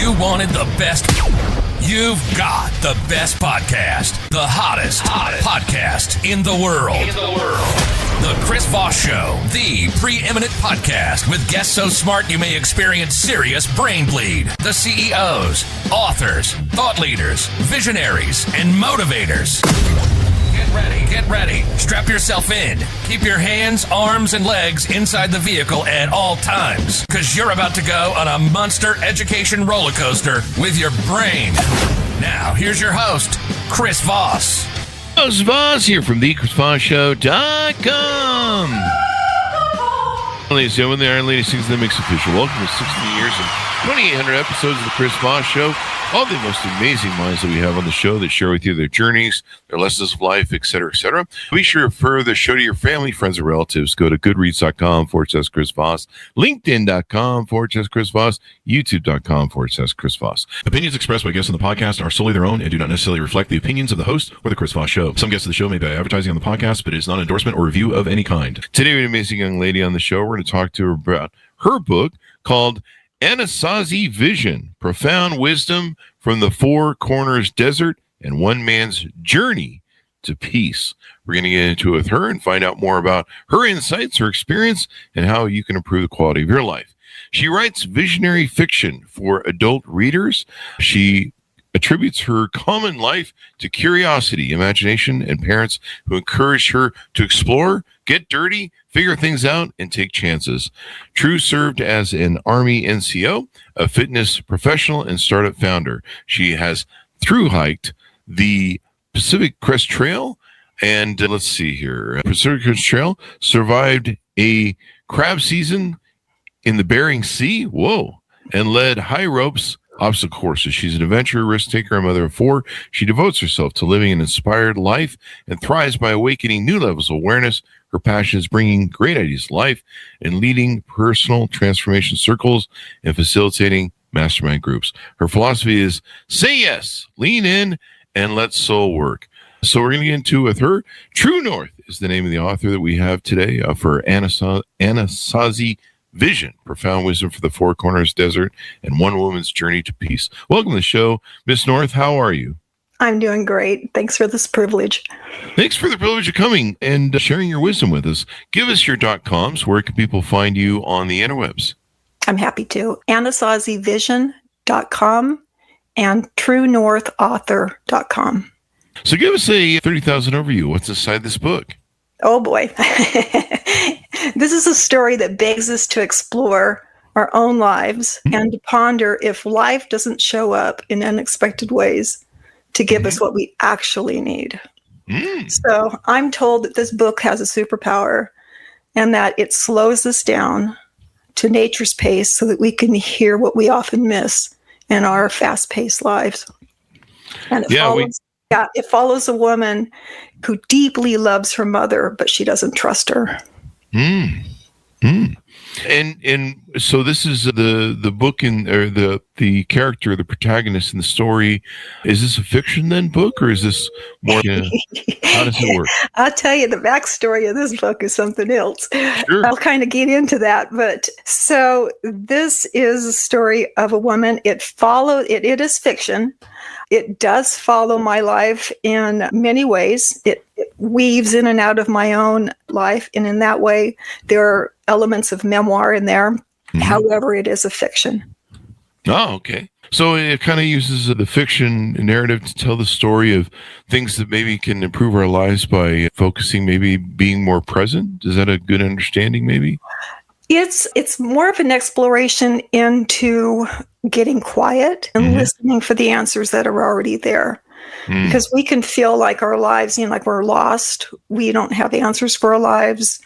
You wanted the best. You've got the best podcast. The hottest podcast in the world. The Chris Voss Show, the preeminent podcast with guests so smart you may experience serious brain bleed. The CEOs, authors, thought leaders, visionaries, and motivators. Get ready. Strap yourself in. Keep your hands, arms, and legs inside the vehicle at all times, because you're about to go on a monster education roller coaster with your brain. Now, here's your host, Chris Voss. It's Voss here from thechrisvossshow.com. Ladies and gentlemen, the Iron Lady sings the mix official. Welcome to 16 years and 2,800 episodes of the Chris Voss Show. All the most amazing minds that we have on the show that share with you their journeys, their lessons of life, etc., etc. Be sure to refer the show to your family, friends, and relatives. Go to goodreads.com/Chris Voss, LinkedIn.com/Chris Voss, YouTube.com/Chris Voss. Opinions expressed by guests on the podcast are solely their own and do not necessarily reflect the opinions of the host or the Chris Voss Show. Some guests of the show may be advertising on the podcast, but it is not an endorsement or review of any kind. Today, we have an amazing young lady on the show. We're going to talk to her about her book called Anasazi Vision, Profound Wisdom from the Four Corners Desert and One Man's Journey to Peace. We're going to get into it with her and find out more about her insights, her experience, and how you can improve the quality of your life. She writes visionary fiction for adult readers. She attributes her common life to curiosity, imagination, and parents who encourage her to explore, get dirty, figure things out, and take chances. True served as an Army NCO, a fitness professional, and startup founder. She has thru-hiked the Pacific Crest Trail, and let's see here. Pacific Crest Trail, survived a crab season in the Bering Sea, and led high ropes obstacle courses. She's an adventurer, risk taker, and mother of four. She devotes herself to living an inspired life and thrives by awakening new levels of awareness. Her passion is bringing great ideas to life and leading personal transformation circles and facilitating mastermind groups. Her philosophy is say yes, lean in, and let soul work. So we're going to get into with her. True North is the name of the author that we have today for Anasazi Vision, Profound Wisdom for the Four Corners Desert and One Woman's Journey to Peace. Welcome to the show. Miss North, how are you? I'm doing great. Thanks for this privilege. Thanks for the privilege of coming and sharing your wisdom with us. Give us your .coms. Where can people find you on the interwebs? I'm happy to. AnasaziVision.com and TrueNorthAuthor.com. So give us a 30,000 overview. What's inside this book? Oh boy. This is a story that begs us to explore our own lives and to ponder if life doesn't show up in unexpected ways to give us what we actually need. So I'm told that this book has a superpower and that it slows us down to nature's pace so that we can hear what we often miss in our fast-paced lives. And it follows a woman who deeply loves her mother, but she doesn't trust her. And so this is the book or the character, the protagonist in the story. Is this a fiction then book, or is this more? How does it work? I'll tell you, the backstory of this book is something else. Sure. I'll kind of get into that, but so this is a story of a woman. It is fiction. It does follow my life in many ways. It weaves in and out of my own life. And in that way, there are elements of memoir in there. However, it is a fiction. Oh, okay. So it kind of uses the fiction narrative to tell the story of things that maybe can improve our lives by focusing, maybe being more present. Is that a good understanding, maybe? It's more of an exploration into getting quiet and listening for the answers that are already there. Because we can feel like our lives, like we're lost. We don't have answers for our lives.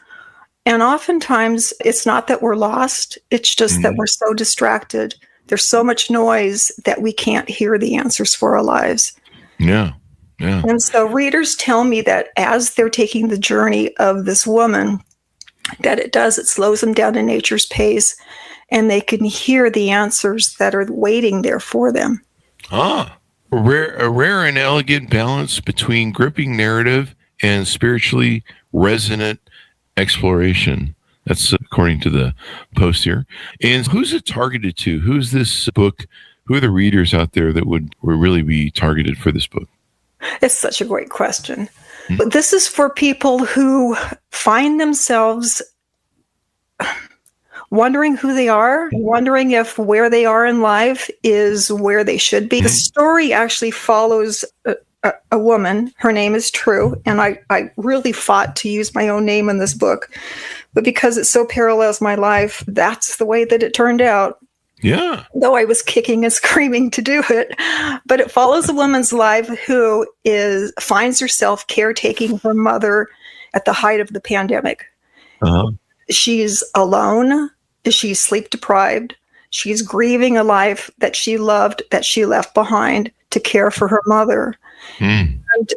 And oftentimes it's not that we're lost. It's just that we're so distracted. There's so much noise that we can't hear the answers for our lives. Yeah. And so readers tell me that as they're taking the journey of this woman, that it slows them down to nature's pace, and they can hear the answers that are waiting there for them. A rare and elegant balance between gripping narrative and spiritually resonant exploration. That's according to the post here. And who's it targeted to? Who's this book who are the readers out there that would really be targeted for this book? It's such a great question. But this is for people who find themselves wondering who they are, wondering if where they are in life is where they should be. The story actually follows a woman. Her name is True, and I really fought to use my own name in this book. But because it so parallels my life, that's the way that it turned out. Yeah. Though I was kicking and screaming to do it. But it follows a woman's life who finds herself caretaking her mother at the height of the pandemic. Uh-huh. She's alone. She's sleep deprived. She's grieving a life that she loved, that she left behind to care for her mother. And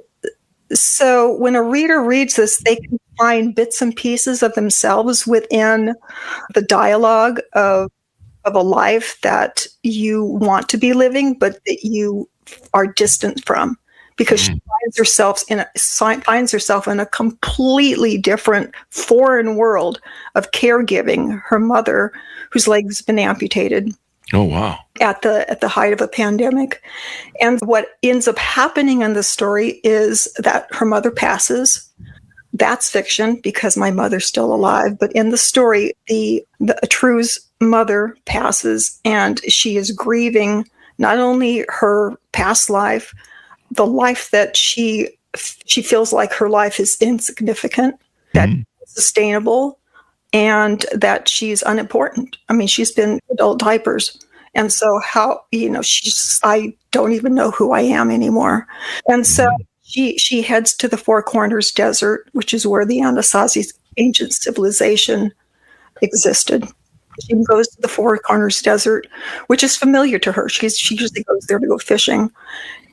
so when a reader reads this, they can find bits and pieces of themselves within the dialogue of a life that you want to be living, but that you are distant from, because she finds herself in a completely different foreign world of caregiving her mother, whose leg's been amputated. Oh, wow. At the height of a pandemic. And what ends up happening in the story is that her mother passes. That's fiction because my mother's still alive. But in the story, the True's mother passes, and she is grieving not only her past life, the life that she feels like her life is insignificant, that it's sustainable, and that she's unimportant. I mean, she's been adult diapers. And so I don't even know who I am anymore. And so she heads to the Four Corners Desert, which is where the Anasazi ancient civilization existed. She goes to the Four Corners Desert, which is familiar to her. She usually goes there to go fishing.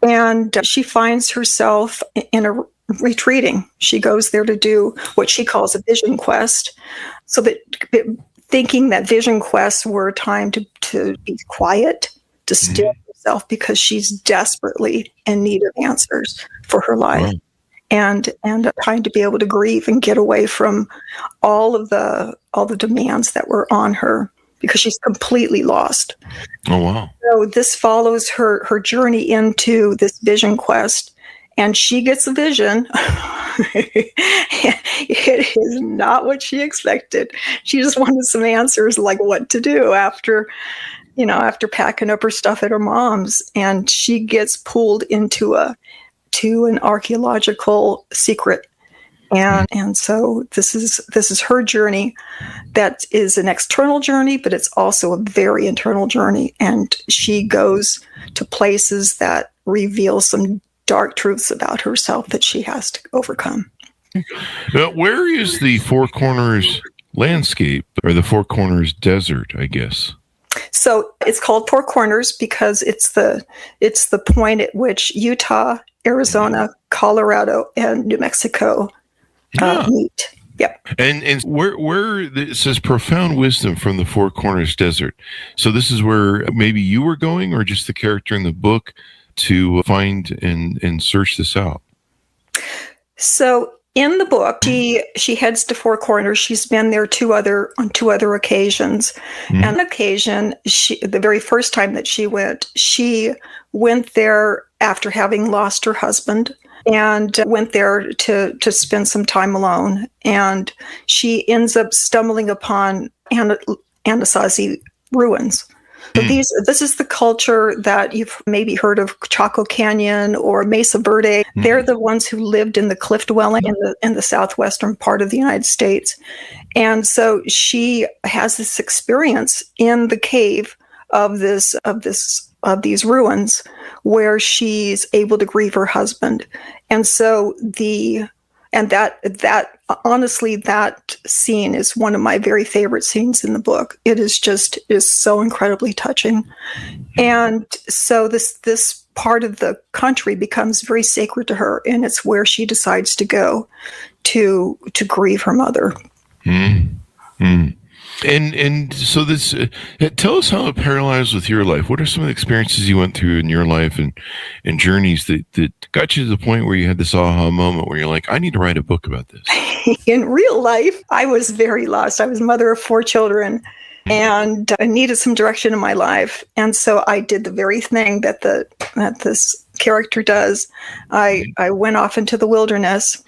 And she finds herself in a retreating. She goes there to do what she calls a vision quest. So that thinking that vision quests were a time to be quiet, to still herself, because she's desperately in need of answers for her life. Wow. And a time to be able to grieve and get away from all the demands that were on her, because she's completely lost. Oh, wow. So this follows her journey into this vision quest, and she gets a vision. It is not what she expected. She just wanted some answers, like what to do after packing up her stuff at her mom's, and she gets pulled into an archaeological secret. And so this is her journey. That is an external journey, but it's also a very internal journey. And she goes to places that reveal some dark truths about herself that she has to overcome. Where is the Four Corners landscape, or the Four Corners Desert, I guess? So it's called Four Corners because it's the point at which Utah, Arizona, Colorado, and New Mexico meet. Yep. And where it says profound wisdom from the Four Corners Desert. So this is where maybe you were going, or just the character in the book, to find and search this out. So in the book, she heads to Four Corners. She's been there on two other occasions. And on occasion, the very first time that she went there after having lost her husband, and went there to spend some time alone. And she ends up stumbling upon Anasazi ruins. So this is the culture that you've maybe heard of, Chaco Canyon or Mesa Verde. They're the ones who lived in the cliff dwelling in the southwestern part of the United States. And so she has this experience in the cave of these ruins, where she's able to grieve her husband. And so that honestly, that scene is one of my very favorite scenes in the book. It is so incredibly touching. And so this part of the country becomes very sacred to her, and it's where she decides to go to grieve her mother. And so this, tell us how it parallels with your life. What are some of the experiences you went through in your life and journeys that got you to the point where you had this aha moment where you're like, I need to write a book about this? In real life, I was very lost. I was mother of 4 children. and I needed some direction in my life. And so I did the very thing that this character does. I went off into the wilderness,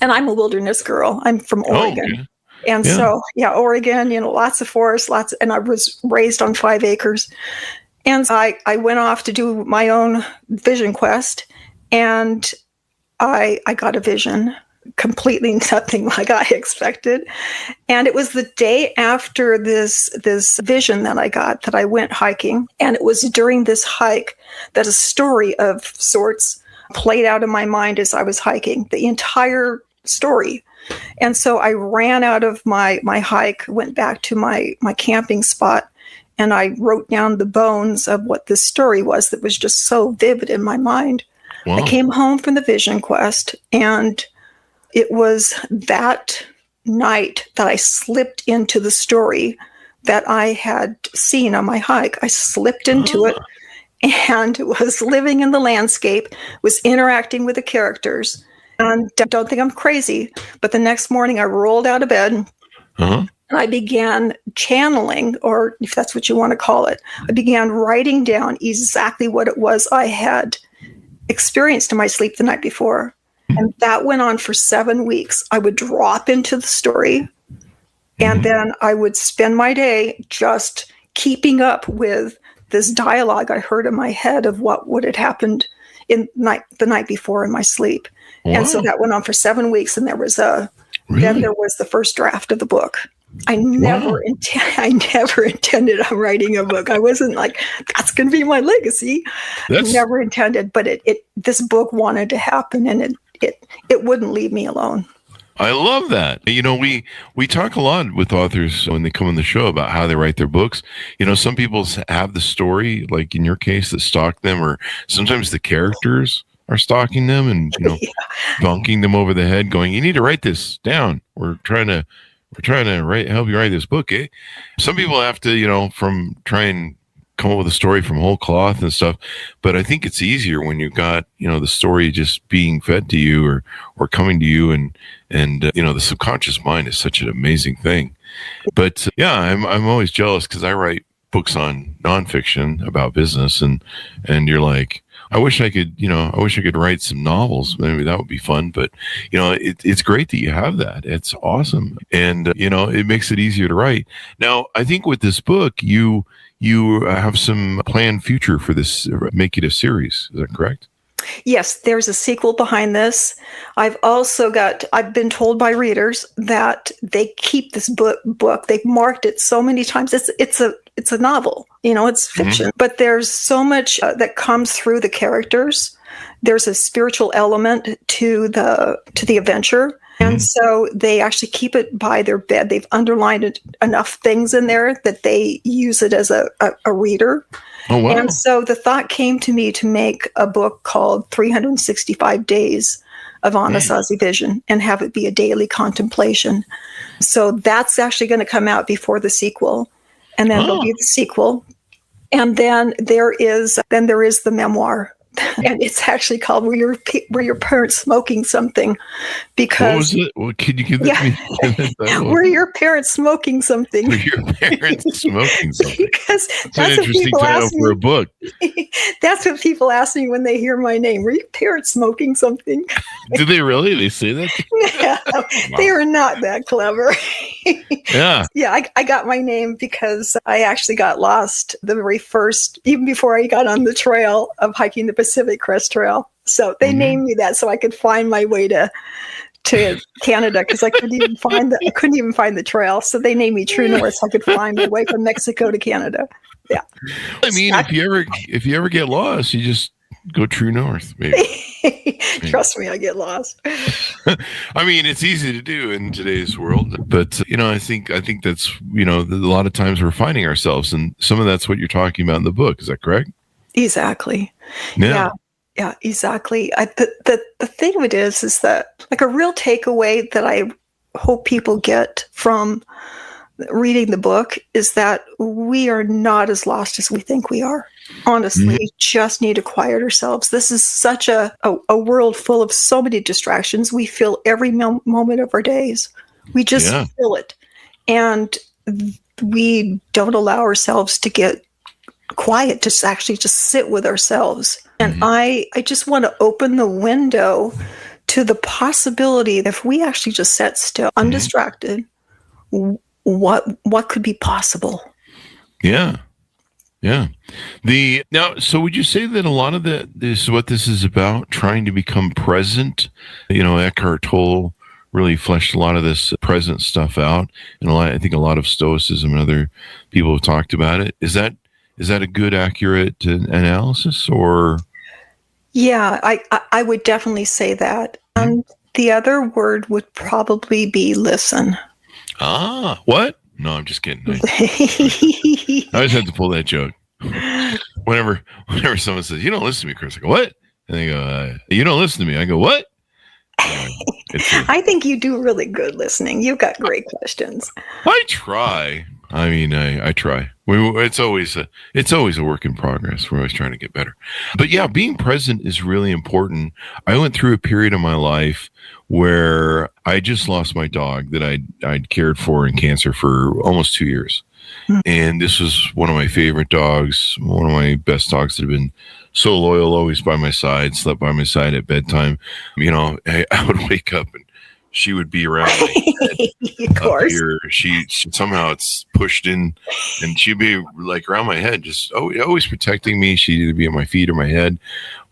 and I'm a wilderness girl. I'm from Oregon. Okay. And so, Oregon, lots of forests, and I was raised on 5 acres. And I went off to do my own vision quest, and I got a vision, completely nothing like I expected. And it was the day after this vision that I got that I went hiking. And it was during this hike that a story of sorts played out in my mind as I was hiking, the entire story. And so I ran out of my hike, went back to my camping spot, and I wrote down the bones of what this story was that was just so vivid in my mind. Wow. I came home from the vision quest, and it was that night that I slipped into the story that I had seen on my hike. I slipped into it and was living in the landscape, was interacting with the characters. And don't think I'm crazy, but the next morning I rolled out of bed and I began channeling, or if that's what you want to call it, I began writing down exactly what it was I had experienced in my sleep the night before. And that went on for 7 weeks. I would drop into the story, and then I would spend my day just keeping up with this dialogue I heard in my head of what would have happened the night before in my sleep. Wow. And so that went on for 7 weeks, and then there was the first draft of the book. I never intended on writing a book. I wasn't like, that's going to be my legacy. Never intended, but this book wanted to happen, and it wouldn't leave me alone. I love that. We talk a lot with authors when they come on the show about how they write their books. Some people have the story, like in your case, that stalk them, or sometimes the characters are stalking them and, bonking them over the head, going, you need to write this down. We're trying to help you write this book. Eh? Some people have to, from try and come up with a story from whole cloth and stuff. But I think it's easier when you've got, the story just being fed to you or coming to you, and the subconscious mind is such an amazing thing. But I'm always jealous because I write books on nonfiction about business, and you're like, I wish I could write some novels. Maybe that would be fun. But, it's great that you have that. It's awesome. And, it makes it easier to write. Now, I think with this book, you have some planned future for this, make it a series. Is that correct? Yes, there's a sequel behind this. I've been told by readers that they keep this book. They've marked it so many times. It's a novel, it's fiction, but there's so much that comes through the characters. There's a spiritual element to the adventure. And so they actually keep it by their bed. They've underlined enough things in there that they use it as a reader. Oh, wow. And so the thought came to me to make a book called 365 Days of Anasazi Vision and have it be a daily contemplation. So that's actually going to come out before the sequel. And then there'll be the sequel. And then there is the memoir. And it's actually called Were Your Parents Smoking Something? Because, what was it? Well, can you give that to me? Were your parents smoking something? Were your parents smoking something? Because that's an interesting title for a book. That's what people ask me when they hear my name. Were your parents smoking something? Do they really? They say that? No, they are not that clever. Yeah. Yeah, I got my name because I actually got lost the very first, even before I got on the trail of hiking the Pacific Crest Trail. So they named me that so I could find my way to Canada, because I couldn't even find the trail. So they named me True North so I could find my way from Mexico to Canada. Yeah. I mean, if you ever get lost, you just go True North, maybe. Trust me, I get lost. I mean, it's easy to do in today's world, but I think that's a lot of times we're finding ourselves, and some of that's what you're talking about in the book. Is that correct? Exactly. Yeah, exactly. The thing of it is that like a real takeaway that I hope people get from reading the book is that we are not as lost as we think we are. Honestly, just need to quiet ourselves. This is such a world full of so many distractions. We feel every moment of our days. We just feel it. And we don't allow ourselves to get quiet, to actually just sit with ourselves. And I just want to open the window to the possibility that if we actually just sat still, undistracted, what could be possible? Yeah. Yeah. So would you say that a lot of this, what this is about, trying to become present? Eckhart Tolle really fleshed a lot of this present stuff out, and I think a lot of Stoicism and other people have talked about it. Is that a good, accurate analysis, or? Yeah, I would definitely say that. And the other word would probably be listen. What? No, I'm just kidding. I always have to pull that joke. Whenever someone says, "You don't listen to me," Chris, I go, "What?" And they go, "You don't listen to me." I go, "What?" I think you do really good listening. You've got great questions. I try. I mean, I try. It's always a work in progress. We're always trying to get better. But yeah, being present is really important. I went through a period of my life where I just lost my dog that I'd cared for in cancer for almost 2 years. And this was one of my favorite dogs, one of my best dogs that have been so loyal, always by my side, slept by my side at bedtime. I would wake up and she would be around my head. Of course. Up here. She somehow it's pushed in, and she'd be like around my head, just always protecting me. She'd either be at my feet or my head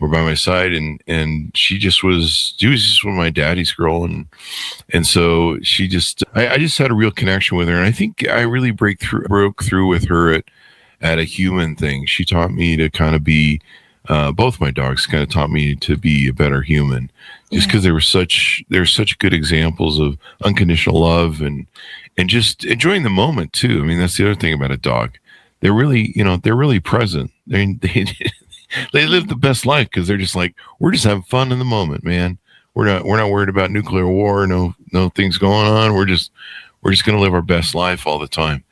or by my side, and she was just one of my daddy's girl, and so I just had a real connection with her, and I think I really broke through with her at a human thing. She taught me to kind of be. Both my dogs kind of taught me to be a better human, just because they're such good examples of unconditional love and just enjoying the moment too. I mean, that's the other thing about a dog. They're really, they're really present. They live the best life because they're just like, we're just having fun in the moment, man. We're not worried about nuclear war. No things going on. We're just going to live our best life all the time.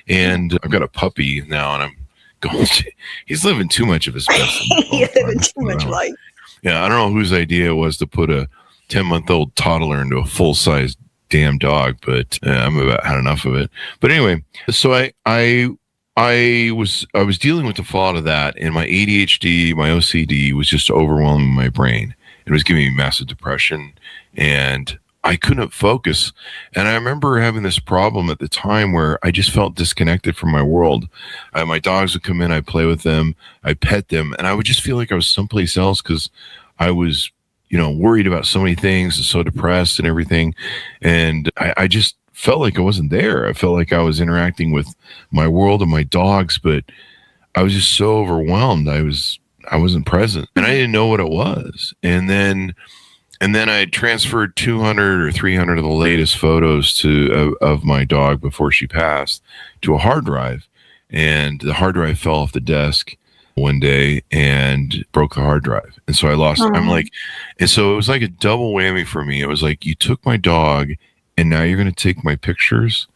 And I've got a puppy now, and he's living too much of his best. He's living too much life. Yeah, I don't know whose idea it was to put a 10-month-old toddler into a full-size damn dog, but I'm about had enough of it. But anyway, so I was dealing with the fallout of that, and my ADHD, my OCD was just overwhelming my brain. It was giving me massive depression, and I couldn't focus. And I remember having this problem at the time where I just felt disconnected from my world. My dogs would come in, I'd play with them, I'd pet them, and I would just feel like I was someplace else because I was, worried about so many things and so depressed and everything. And I just felt like I wasn't there. I felt like I was interacting with my world and my dogs, but I was just so overwhelmed. I wasn't present, and I didn't know what it was. And then I transferred 200 or 300 of the latest photos of my dog before she passed to a hard drive. And the hard drive fell off the desk one day and broke the hard drive. And so I lost, and so it was like a double whammy for me. It was like, you took my dog and now you're going to take my pictures.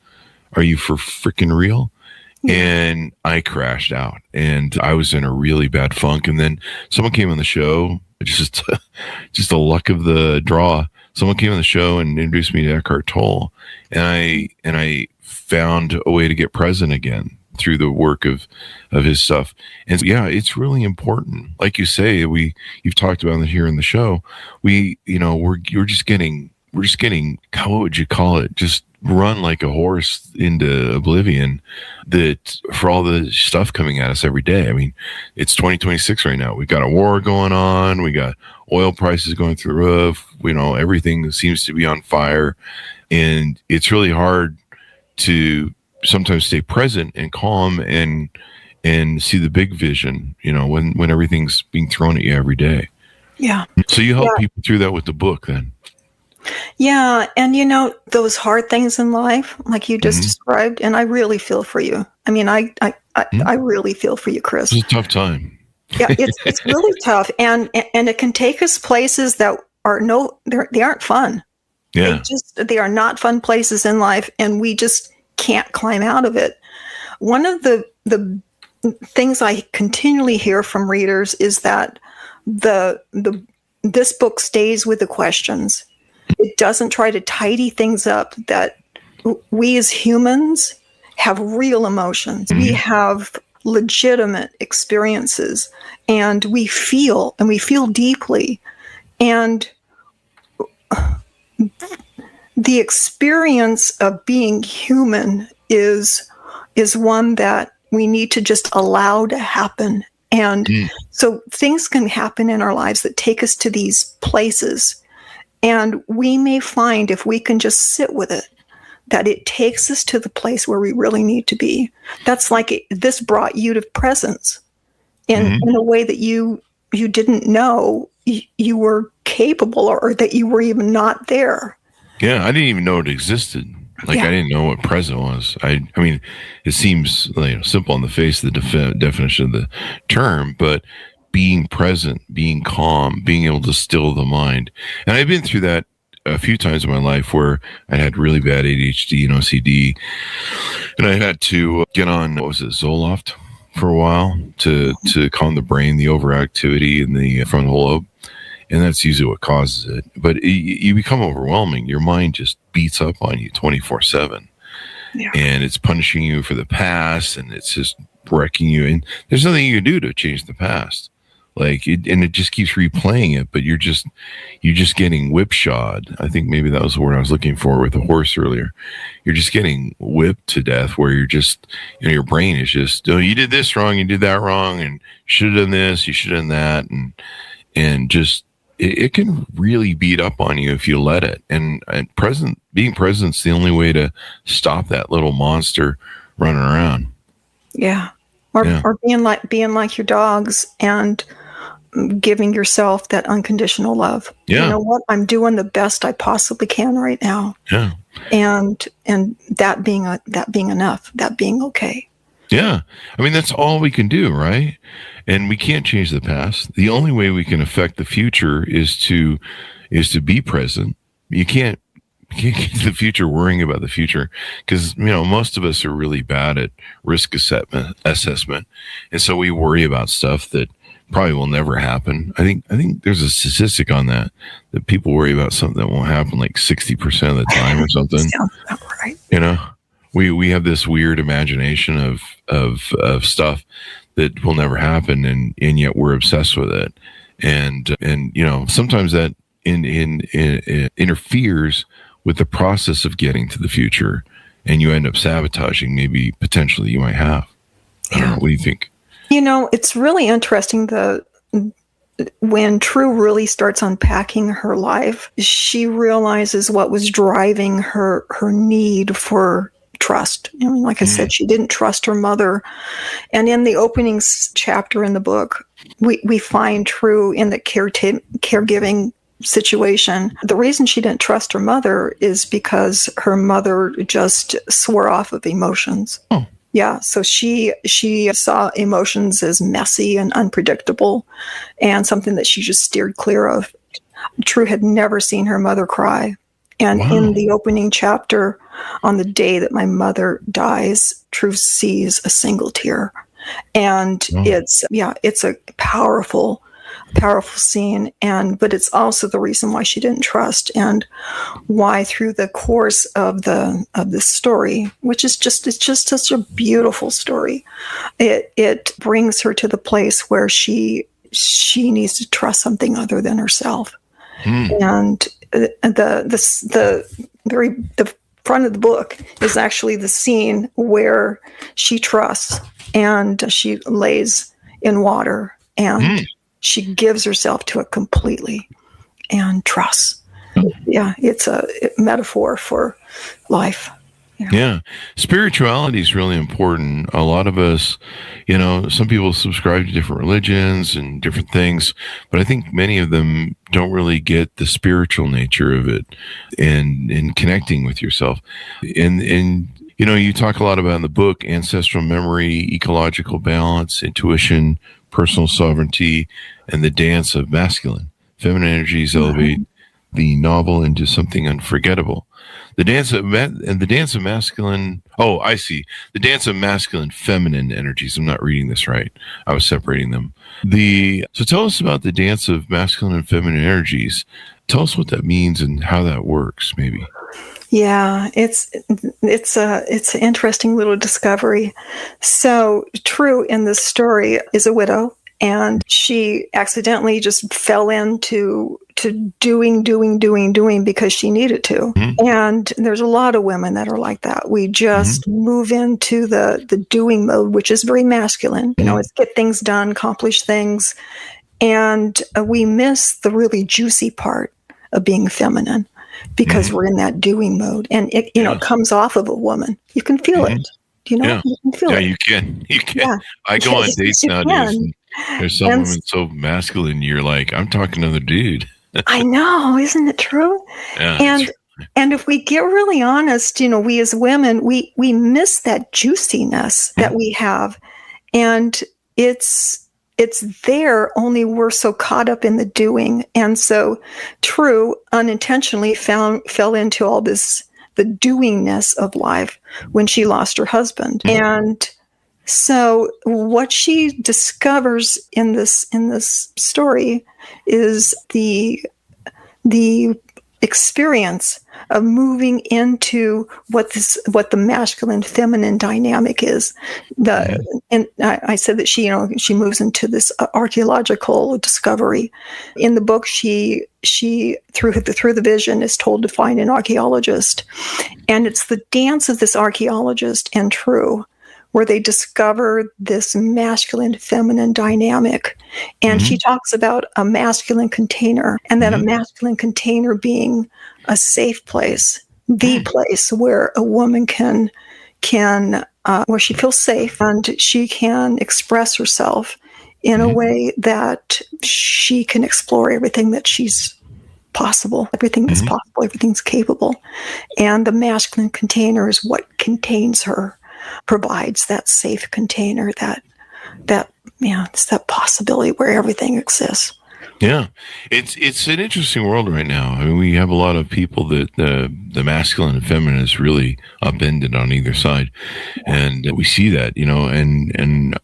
Are you for freaking real? And I crashed out, and I was in a really bad funk. And then someone came on the show, just the luck of the draw. Someone came on the show and introduced me to Eckhart Tolle, and I found a way to get present again through the work of his stuff. And yeah, it's really important. Like you say, you've talked about it here in the show. We're just getting, how would you call it? Just run like a horse into oblivion, that for all the stuff coming at us every day. I mean, it's 2026 right now. We've got a war going on. We got oil prices going through the roof. Everything seems to be on fire, and it's really hard to sometimes stay present and calm and see the big vision, when everything's being thrown at you every day. Yeah. So you help people through that with the book then? Yeah. And those hard things in life, like you just described, and I really feel for you. I mean, I really feel for you, Chris. It's a tough time. Yeah, it's really tough. And it can take us places that they aren't fun. Yeah. They are not fun places in life, and we just can't climb out of it. One of the things I continually hear from readers is that this book stays with the questions. It doesn't try to tidy things up that we as humans have real emotions. We have legitimate experiences, and we feel deeply. And the experience of being human is one that we need to just allow to happen. And so things can happen in our lives that take us to these places. And we may find, if we can just sit with it, that it takes us to the place where we really need to be. That's like this brought you to presence in a way that you didn't know you were capable, or that you were even not there. Yeah, I didn't even know it existed. Like, I didn't know what present was. I mean, it seems simple on the face of the definition of the term, but being present, being calm, being able to still the mind. And I've been through that a few times in my life where I had really bad ADHD and OCD, and I had to get on, Zoloft for a while to calm the brain, the overactivity in the frontal lobe. And that's usually what causes it. But you become overwhelming. Your mind just beats up on you 24/7. Yeah. And it's punishing you for the past, and it's just wrecking you. And there's nothing you can do to change the past. And it just keeps replaying it, but you're just getting whipshod. I think maybe that was the word I was looking for with the horse earlier. You're just getting whipped to death, where you're just, your brain is just, oh, you did this wrong, you did that wrong, and you should have done this, you should have done that. And just, it can really beat up on you if you let it. And being present's the only way to stop that little monster running around. Yeah. Or being like your dogs and giving yourself that unconditional love. Yeah. You know what? I'm doing the best I possibly can right now. Yeah. And that being enough, that being okay. Yeah. I mean, that's all we can do, right? And we can't change the past. The only way we can affect the future is to be present. You can't get to the future worrying about the future, because, most of us are really bad at risk assessment. And so we worry about stuff that probably will never happen. I think there's a statistic on that people worry about something that won't happen like 60% of the time or something. Sounds about right. We have this weird imagination of stuff that will never happen, and yet we're obsessed with it. And sometimes that interferes with the process of getting to the future, and you end up sabotaging maybe potentially you might have. I don't know. What do you think? It's really interesting when True really starts unpacking her life, she realizes what was driving her need for trust. Like I said, she didn't trust her mother. And in the opening chapter in the book, we find True in the caregiving situation. The reason she didn't trust her mother is because her mother just swore off of emotions. Oh. Yeah, so she saw emotions as messy and unpredictable, and something that she just steered clear of. True had never seen her mother cry. And in the opening chapter, on the day that my mother dies, True sees a single tear. And it's a powerful scene, but it's also the reason why she didn't trust, and why through the course of this story, which is it's just such a beautiful story, it brings her to the place where she needs to trust something other than herself. And the front of the book is actually the scene where she trusts, and she lays in water, and she gives herself to it completely and trusts. Yeah, it's a metaphor for life. Yeah. Spirituality is really important. A lot of us, some people subscribe to different religions and different things, but I think many of them don't really get the spiritual nature of it and connecting with yourself. And you talk a lot about in the book, ancestral memory, ecological balance, intuition, personal sovereignty, and the dance of masculine. Feminine energies elevate the novel into something unforgettable. The dance of masculine. Oh, I see. The dance of masculine, feminine energies. I'm not reading this right. I was separating them. So tell us about the dance of masculine and feminine energies. Tell us what that means and how that works, maybe. Yeah, it's an interesting little discovery. So True in this story is a widow, and she accidentally just fell into doing because she needed to. Mm-hmm. And there's a lot of women that are like that. We just move into the doing mode, which is very masculine. You know, it's get things done, accomplish things, and we miss the really juicy part of being feminine. Because we're in that doing mode, and it comes off of a woman. You can feel it. You can feel it. You can. Yeah. I go on dates nowadays. And there's some women so masculine. You're like, I'm talking to the dude. I know, isn't it true? Yeah, and if we get really honest, we as women, we miss that juiciness that we have, and it's there, only we're so caught up in the doing. And so True unintentionally fell into all this, the doingness of life when she lost her husband. And so what she discovers in this story is the experience of moving into what the masculine feminine dynamic is. And I said that she moves into this archaeological discovery. In the book, she through the vision is told to find an archaeologist, and it's the dance of this archaeologist and True, where they discover this masculine feminine dynamic. And she talks about a masculine container, and then a masculine container being a safe place, the place where a woman can where she feels safe and she can express herself in a way that she can explore everything that she's possible, everything that's possible, everything's capable. And the masculine container is what contains her, provides that safe container, it's that possibility where everything exists. Yeah, it's an interesting world right now. I mean, we have a lot of people that the masculine and feminine is really upended on either side, and we see that, and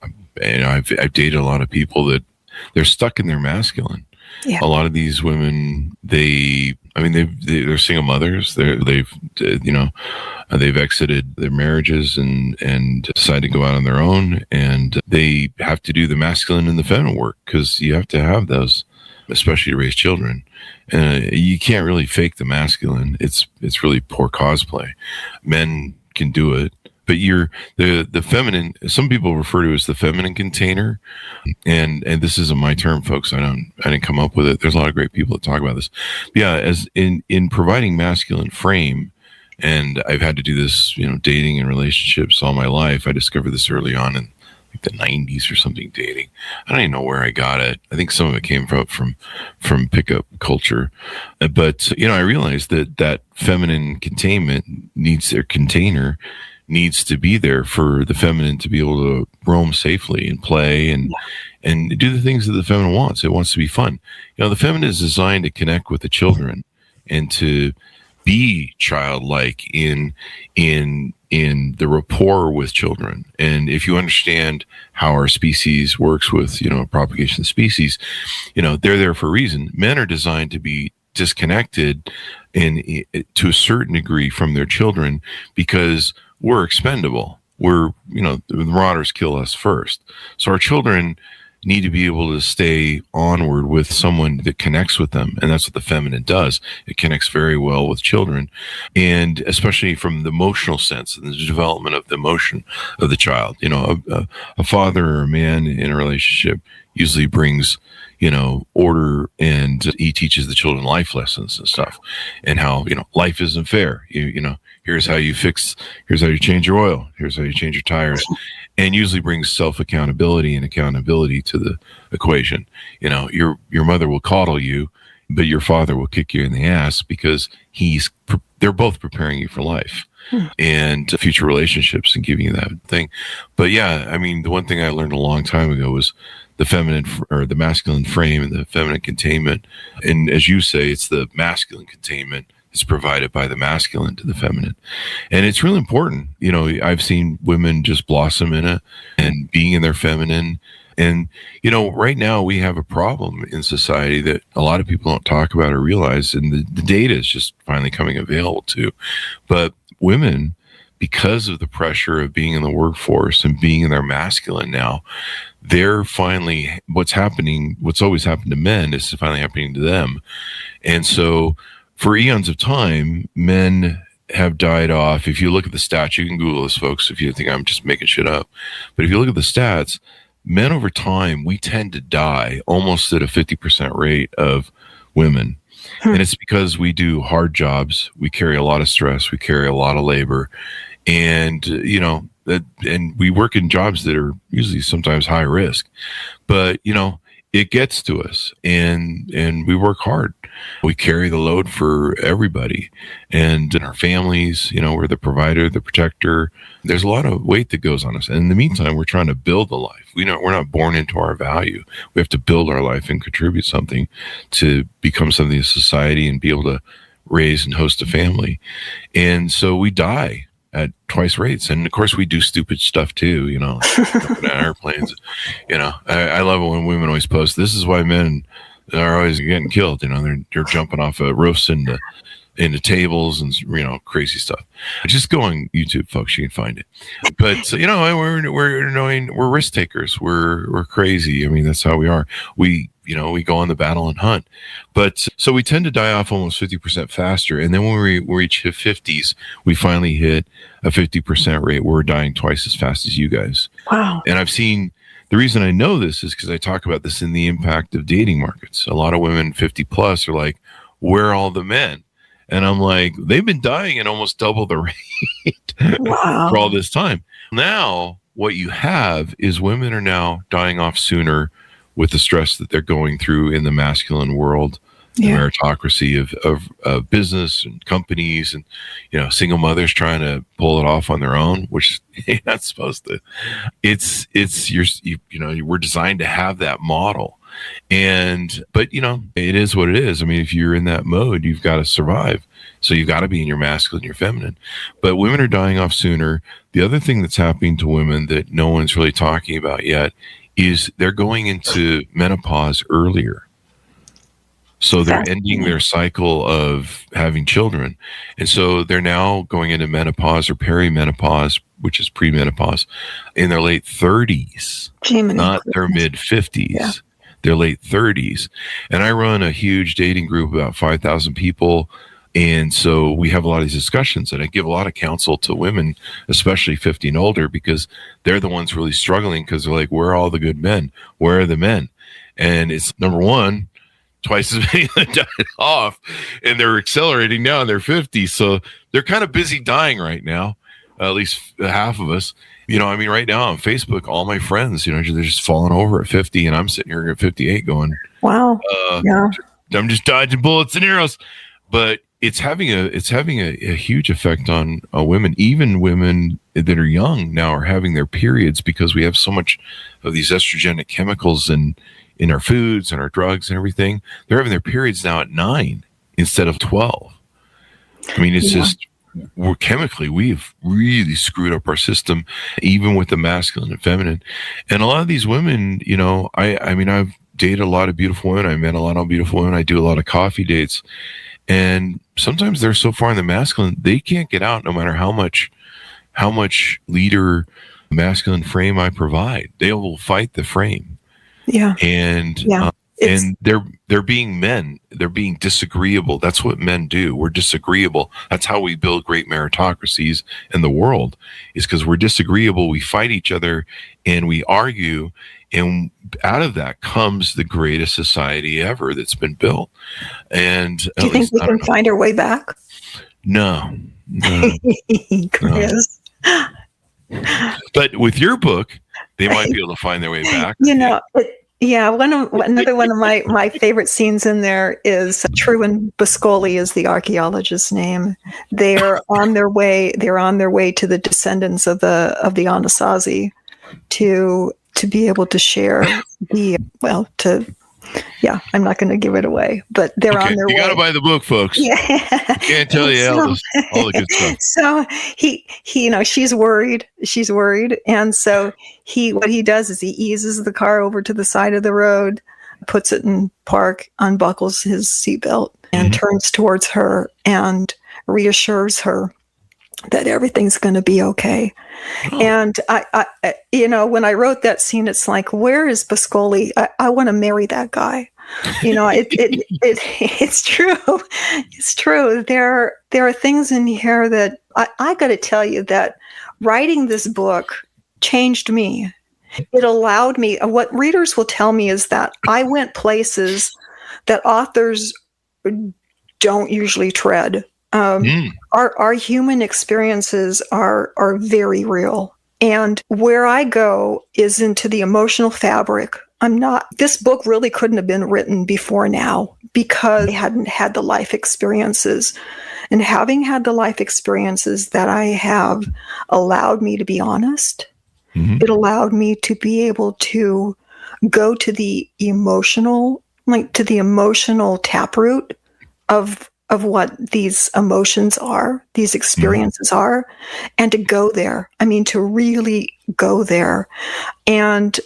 I've dated a lot of people that they're stuck in their masculine. Yeah. A lot of these women, they're single mothers. They've exited their marriages and decide to go out on their own, and they have to do the masculine and the feminine work because you have to have those, especially to raise children. You can't really fake the masculine. It's really poor cosplay. Men can do it, but you're the feminine. Some people refer to as the feminine container, and this isn't my term, folks. I didn't come up with it. There's a lot of great people that talk about this. But yeah, as in providing masculine frame. And I've had to do this, dating and relationships all my life. I discovered this early on in the 90s or something, dating. I don't even know where I got it. I think some of it came from pickup culture. But, I realized that feminine container needs to be there for the feminine to be able to roam safely and play and do the things that the feminine wants. It wants to be fun. The feminine is designed to connect with the children and to be childlike in the rapport with children. And if you understand how our species works with, propagation of species, they're there for a reason. Men are designed to be disconnected to a certain degree from their children because we're expendable. The marauders kill us first. So our children need to be able to stay onward with someone that connects with them. And that's what the feminine does. It connects very well with children. And especially from the emotional sense and the development of the emotion of the child. A father or a man in a relationship usually brings, order, and he teaches the children life lessons and stuff, and how, life isn't fair. Here's how you change your oil. Here's how you change your tires. And usually brings self-accountability and accountability to the equation. Your mother will coddle you, but your father will kick you in the ass because they're both preparing you for life and future relationships and giving you that thing. But yeah, the one thing I learned a long time ago was the feminine or the masculine frame and the feminine containment. And as you say, it's the masculine containment is provided by the masculine to the feminine. And it's really important. I've seen women just blossom in it and being in their feminine. And, right now we have a problem in society that a lot of people don't talk about or realize, and the data is just finally coming available too. But women, because of the pressure of being in the workforce and being in their masculine now, they're finally, what's always happened to men is finally happening to them. And so for eons of time, men have died off. If you look at the stats, you can Google this, folks, if you think I'm just making shit up. But if you look at the stats, men over time, we tend to die almost at a 50% rate of women. And it's because we do hard jobs. We carry a lot of stress. We carry a lot of labor. And, and we work in jobs that are usually sometimes high risk. But, it gets to us, and we work hard. We carry the load for everybody and in our families. We're the provider, the protector. There's a lot of weight that goes on us. And in the meantime, we're trying to build a life. We're not born into our value. We have to build our life and contribute something to become something in society and be able to raise and host a family. And so we die at twice rates. And of course we do stupid stuff too, jumping out of airplanes. I love it when women always post, this is why men are always getting killed. They're jumping off of roofs into tables and, crazy stuff. Just go on YouTube, folks, you can find it. But, we're risk takers. We're crazy. I mean, that's how we are. We go on the battle and hunt. But so we tend to die off almost 50% faster. And then when we reach the 50s, we finally hit a 50% rate. We're dying twice as fast as you guys. Wow. And I've seen, the reason I know this is because I talk about this in the impact of dating markets. A lot of women 50 plus are like, where are all the men? And I'm like, they've been dying at almost double the rate for all this time. Now, what you have is women are now dying off sooner with the stress that they're going through in the masculine world, the meritocracy of business and companies, and single mothers trying to pull it off on their own, which you're not supposed to. We're designed to have that model, but it is what it is. I mean, if you're in that mode, you've got to survive. So you've got to be in your masculine, your feminine. But women are dying off sooner. The other thing that's happening to women that no one's really talking about yet is they're going into menopause earlier. So they're ending their cycle of having children. And so they're now going into menopause or perimenopause, which is premenopause, in their late 30s, not their mid 50s. Yeah. Their late 30s. And I run a huge dating group, about 5,000 people. And so we have a lot of these discussions, and I give a lot of counsel to women, especially 50 and older, because they're the ones really struggling, because they're like, where are all the good men? Where are the men? And it's, number one, twice as many that died off, and they're accelerating now in their 50s. So they're kind of busy dying right now, at least half of us. Right now on Facebook, all my friends, they're just falling over at 50, and I'm sitting here at 58 going, wow, I'm just dodging bullets and arrows. But it's having a huge effect on women. Even women that are young now are having their periods because we have so much of these estrogenic chemicals in our foods and our drugs and everything. They're having their periods now at 9 instead of 12. I mean, it's just, we've really screwed up our system, even with the masculine and feminine. And a lot of these women, I've dated a lot of beautiful women. I met a lot of beautiful women. I do a lot of coffee dates. And sometimes they're so far in the masculine, they can't get out no matter how much leader masculine frame I provide. They will fight the frame. Yeah. And they're being men. They're being disagreeable. That's what men do. We're disagreeable. That's how we build great meritocracies in the world, is because we're disagreeable. We fight each other and we argue. And out of that comes the greatest society ever that's been built. And do you think we can find our way back? No. Chris. No. But with your book, they might be able to find their way back. Another one of my favorite scenes in there is Truman Boscoli is the archaeologist's name. They're on their way to the descendants of the Anasazi to be able to share to yeah, I'm not going to give it away, but they're on their way. You got to buy the book, folks. Yeah. I can't tell you all the good stuff. So he, she's worried. And so what he does is he eases the car over to the side of the road, puts it in park, unbuckles his seatbelt, and turns towards her and reassures her that everything's going to be okay. Oh. And I, when I wrote that scene, it's like, where is Boscoli? I want to marry that guy. It's true. It's true. There are things in here that I got to tell you that writing this book changed me. It allowed me, what readers will tell me is that I went places that authors don't usually tread. Our human experiences are very real. And where I go is into the emotional fabric. This book really couldn't have been written before now because I hadn't had the life experiences. And having had the life experiences that I have allowed me to be honest. It allowed me to be able to go to the emotional taproot of what these emotions are, these experiences are, and to go there. I mean, to really go there. And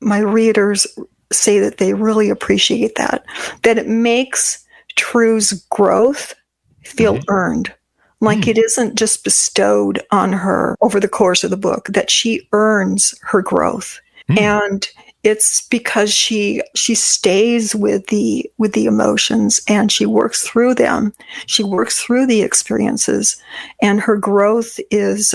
my readers say that they really appreciate that it makes True's growth feel earned. Like it isn't just bestowed on her over the course of the book, that she earns her growth. And it's because she stays with the emotions and she works through them. She works through the experiences, and her growth is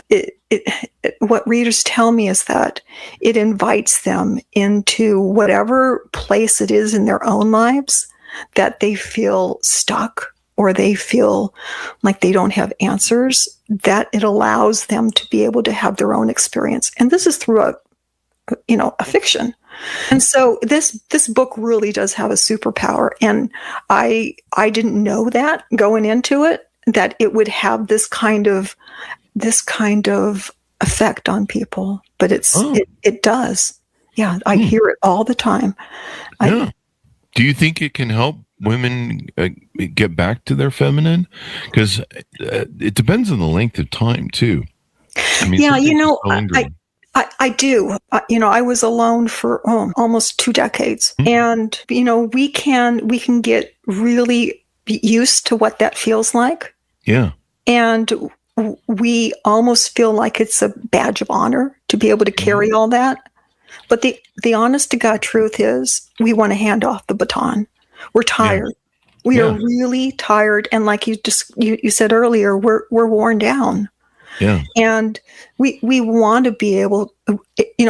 what readers tell me is that it invites them into whatever place it is in their own lives that they feel stuck or they feel like they don't have answers, that it allows them to be able to have their own experience. And this is through a fiction. And so this book really does have a superpower. And I didn't know that going into it, that it would have this kind of effect on people. But it does. Yeah, I hear it all the time. Yeah. Do you think it can help women get back to their feminine? Because it depends on the length of time too. I mean, yeah, I do. I was alone for almost 2 decades, and we can get really used to what that feels like. Yeah, and we almost feel like it's a badge of honor to be able to carry all that. But the honest to God truth is, we want to hand off the baton. We're tired. Yeah. We are really tired, and like you said earlier, we're worn down. Yeah. And we want to be able,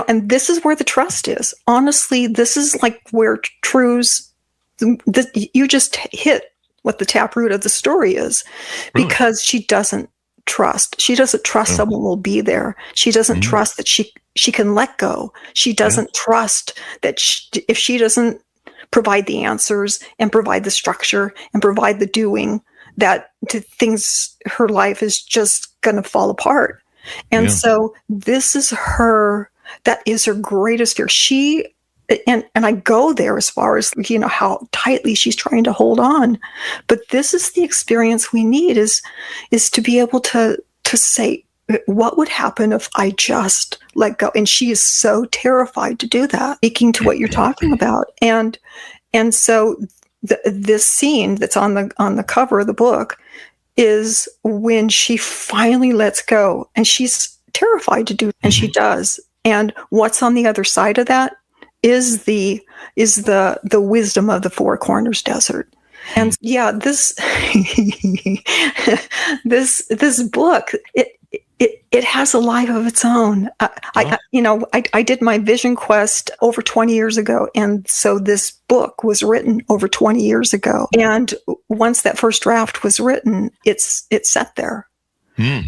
and this is where the trust is. Honestly, this is like where you just hit what the taproot of the story is, because she doesn't trust. She doesn't trust someone will be there. She doesn't trust that she can let go. She doesn't trust that if she doesn't provide the answers and provide the structure and provide the doing, that her life is just going to fall apart. And so this is that is her greatest fear. And I go there as far as, how tightly she's trying to hold on. But this is the experience we need is to be able to say, what would happen if I just let go? And she is so terrified to do that, speaking to what you're talking about. And so this scene that's on the cover of the book is when she finally lets go, and she's terrified to do, and she does. And what's on the other side of that is the wisdom of the Four Corners Desert. And yeah, this book, it has a life of its own. I did my vision quest over 20 years ago, and so this book was written over 20 years ago. And once that first draft was written, it's sat there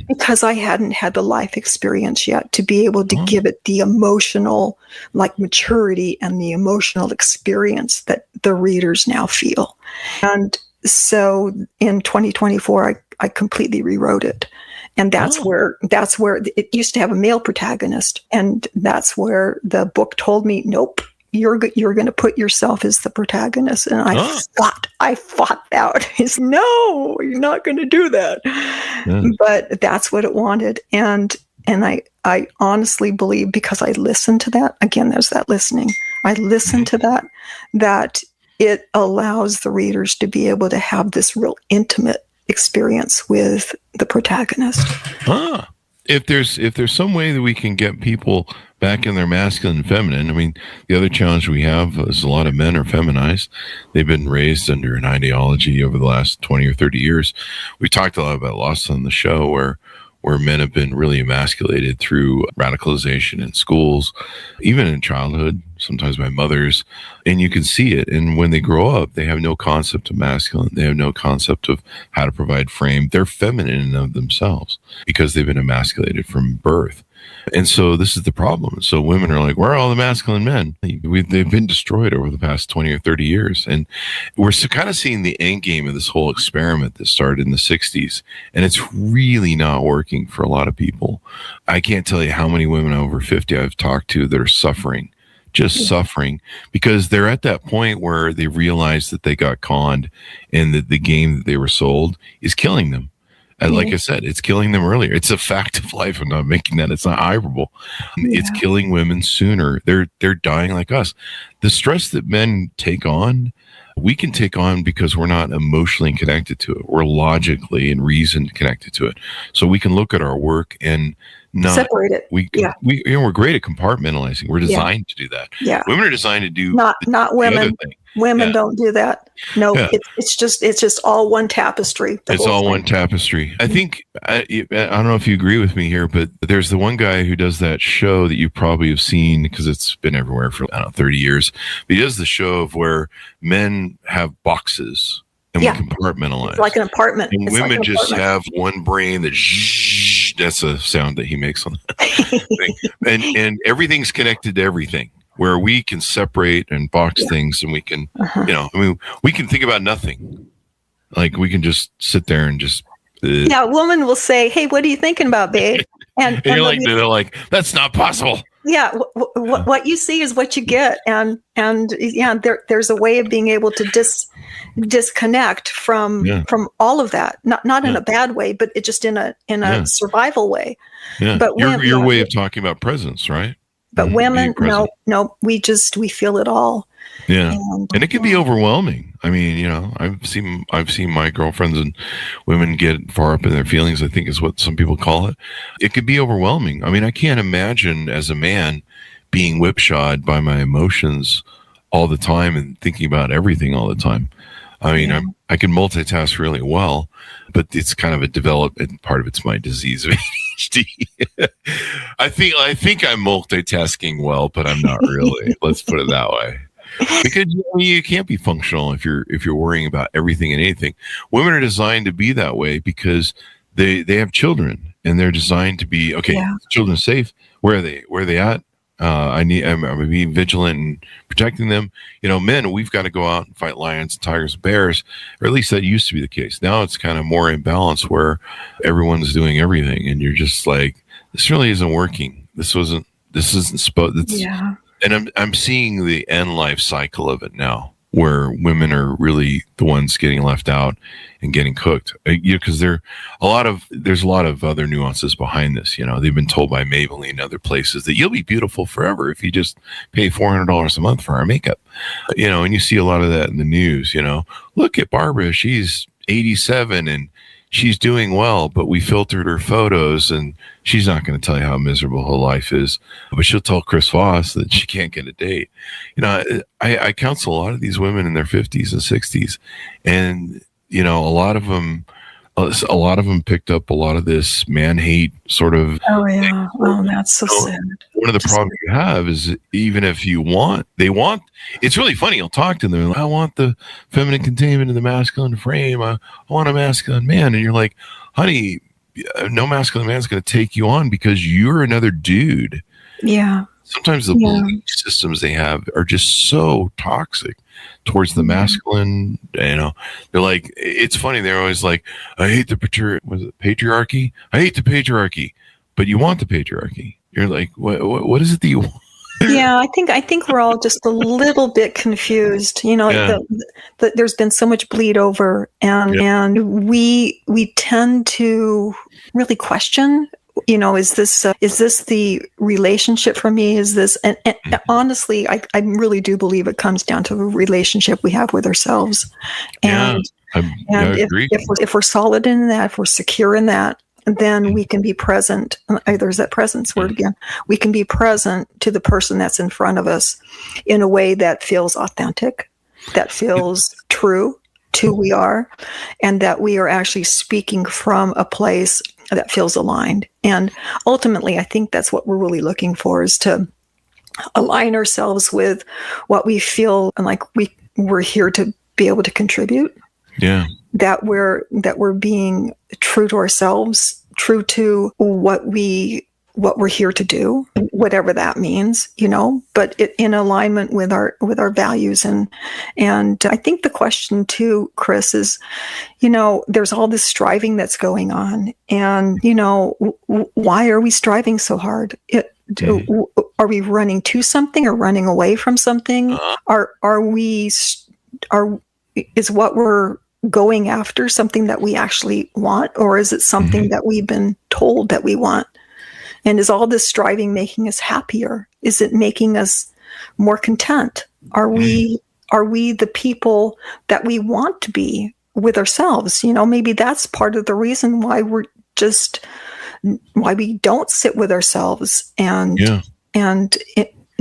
because I hadn't had the life experience yet to be able to give it the emotional, maturity and the emotional experience that the readers now feel. And so in 2024, I completely rewrote it. And that's where it used to have a male protagonist. And that's where the book told me, nope, you're going to put yourself as the protagonist. And I fought that. He's, no, you're not going to do that. But that's what it wanted. And I honestly believe, because I listened to that, again, there's that listening. I listened to that it allows the readers to be able to have this real intimate experience with the protagonist. If there's some way that we can get people back in their masculine and feminine, I mean, the other challenge we have is a lot of men are feminized. They've been raised under an ideology over the last 20 or 30 years. We talked a lot about Lost on the show, where men have been really emasculated through radicalization in schools, even in childhood, sometimes by mothers. And you can see it. And when they grow up, they have no concept of masculine. They have no concept of how to provide frame. They're feminine in of themselves because they've been emasculated from birth. And so this is the problem. So women are like, where are all the masculine men? They've been destroyed over the past 20 or 30 years. And we're kind of seeing the end game of this whole experiment that started in the 60s. And it's really not working for a lot of people. I can't tell you how many women over 50 I've talked to that are suffering, just suffering, because they're at that point where they realize that they got conned and that the game that they were sold is killing them. And like I said, it's killing them earlier. It's a fact of life. I'm not making that. It's not hyperbole. It's killing women sooner. They're dying like us. The stress that men take on, we can take on because we're not emotionally connected to it. We're logically and reason connected to it. So we can look at our work and not separate it. We're great at compartmentalizing. We're designed to do that. Yeah. Women are designed to do not women. Women Yeah. don't do that. No, Yeah. it's just all one tapestry. It's all one tapestry. I think, I don't know if you agree with me here, but there's the one guy who does that show that you probably have seen because it's been everywhere for, 30 years. But he does the show of where men have boxes and we compartmentalize. It's like an apartment. And women just have one brain that that's a sound that he makes on that thing. And everything's connected to everything, where we can separate and box things, and we can, we can think about nothing. Like we can just sit there and just. A woman will say, "Hey, what are you thinking about, babe?" And they're like, "That's not possible." Yeah, what you see is what you get, and there's a way of being able to disconnect from all of that. Not in a bad way, but it just in a survival way. Yeah, but your way of talking about presence, right? But women, no, we feel it all. Yeah, and it can be overwhelming. I mean, I've seen my girlfriends and women get far up in their feelings, I think is what some people call it. It could be overwhelming. I mean, I can't imagine as a man being whipshod by my emotions all the time and thinking about everything all the time. I mean, I can multitask really well, but it's kind of a development. Part of it's my disease of ADHD. I think I'm multitasking well, but I'm not really. Let's put it that way. Because you can't be functional if you're worrying about everything and anything. Women are designed to be that way because they have children and they're designed to be children safe. Where are they at? I'm being vigilant and protecting them. Men, we've got to go out and fight lions, tigers, and bears, or at least that used to be the case. Now it's kind of more in balance where everyone's doing everything, and you're just like, this really isn't working. This isn't supposed. And I'm seeing the end life cycle of it now, where women are really the ones getting left out and getting cooked. Because there's a lot of other nuances behind this. They've been told by Maybelline and other places that you'll be beautiful forever if you just pay $400 a month for our makeup. And you see a lot of that in the news. Look at Barbara, she's 87 and she's doing well, but we filtered her photos and she's not going to tell you how miserable her life is, but she'll tell Chris Voss that she can't get a date. I counsel a lot of these women in their 50s and 60s, and a lot of them picked up a lot of this man hate sort of. Oh yeah, that's so sad. One of the problems you have is even if they want. It's really funny. You'll talk to them. I want the feminine containment in the masculine frame. I want a masculine man, and you're like, honey, no masculine man's going to take you on because you're another dude. Yeah. Sometimes the belief systems they have are just so toxic towards the masculine. They're like, it's funny. They're always like, I hate the patriarchy. I hate the patriarchy, but you want the patriarchy. You're like, what is it that you want? Yeah, I think we're all just a little bit confused. Yeah. There's been so much bleed over, and we tend to really question. Is this the relationship for me? Is this? And honestly, I really do believe it comes down to the relationship we have with ourselves, and I agree. if we're solid in that, if we're secure in that, then we can be present. There's that presence word again. We can be present to the person that's in front of us in a way that feels authentic, that feels true to who we are, and that we are actually speaking from a place that feels aligned. And ultimately, I think that's what we're really looking for, is to align ourselves with what we feel and like we're here to be able to contribute. Yeah. That we're being true to ourselves, true to what we're here to do, whatever that means, but in alignment with our values. And I think the question too, Chris, is, there's all this striving that's going on, and why are we striving so hard? Are we running to something or running away from something? Is what we're going after something that we actually want, or is it something that we've been told that we want? And is all this striving making us happier? Is it making us more content? Are we the people that we want to be with ourselves? Maybe that's part of the reason why why we don't sit with ourselves and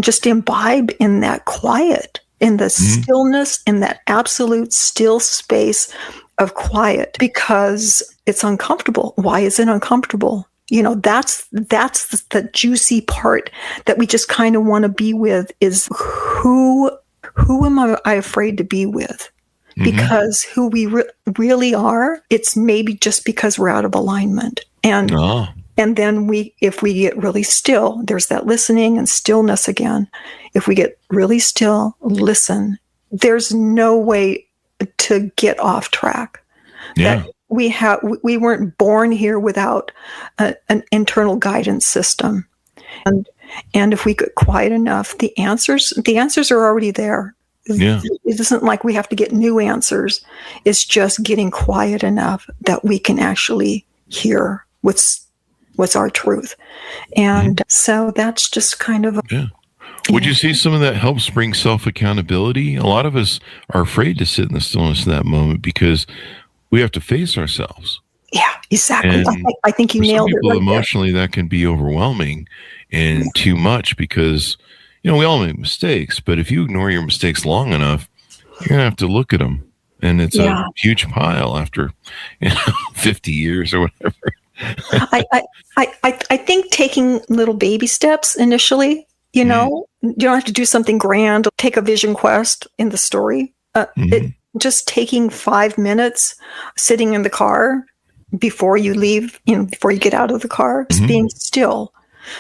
just imbibe in that quiet, in the stillness, in that absolute still space of quiet, because it's uncomfortable. Why is it uncomfortable? That's the juicy part that we just kind of want to be with, is who am I afraid to be with? Because who we really are, it's maybe just because we're out of alignment. And then if we get really still, there's that listening and stillness again. If we get really still, listen, there's no way to get off track. Yeah. That we weren't born here without an internal guidance system. And if we get quiet enough, the answers are already there. Yeah. It isn't like we have to get new answers. It's just getting quiet enough that we can actually hear what's our truth. And so that's just kind of Would you say some of that helps bring self-accountability? A lot of us are afraid to sit in the stillness in that moment because we have to face ourselves. Yeah, exactly. I think you nailed it. For some people, right emotionally, that can be overwhelming and too much, because we all make mistakes. But if you ignore your mistakes long enough, you're gonna have to look at them, and it's a huge pile after 50 years or whatever. I think taking little baby steps initially. You don't have to do something grand. Take a vision quest in the story. Just taking 5 minutes, sitting in the car before you leave, before you get out of the car, just being still.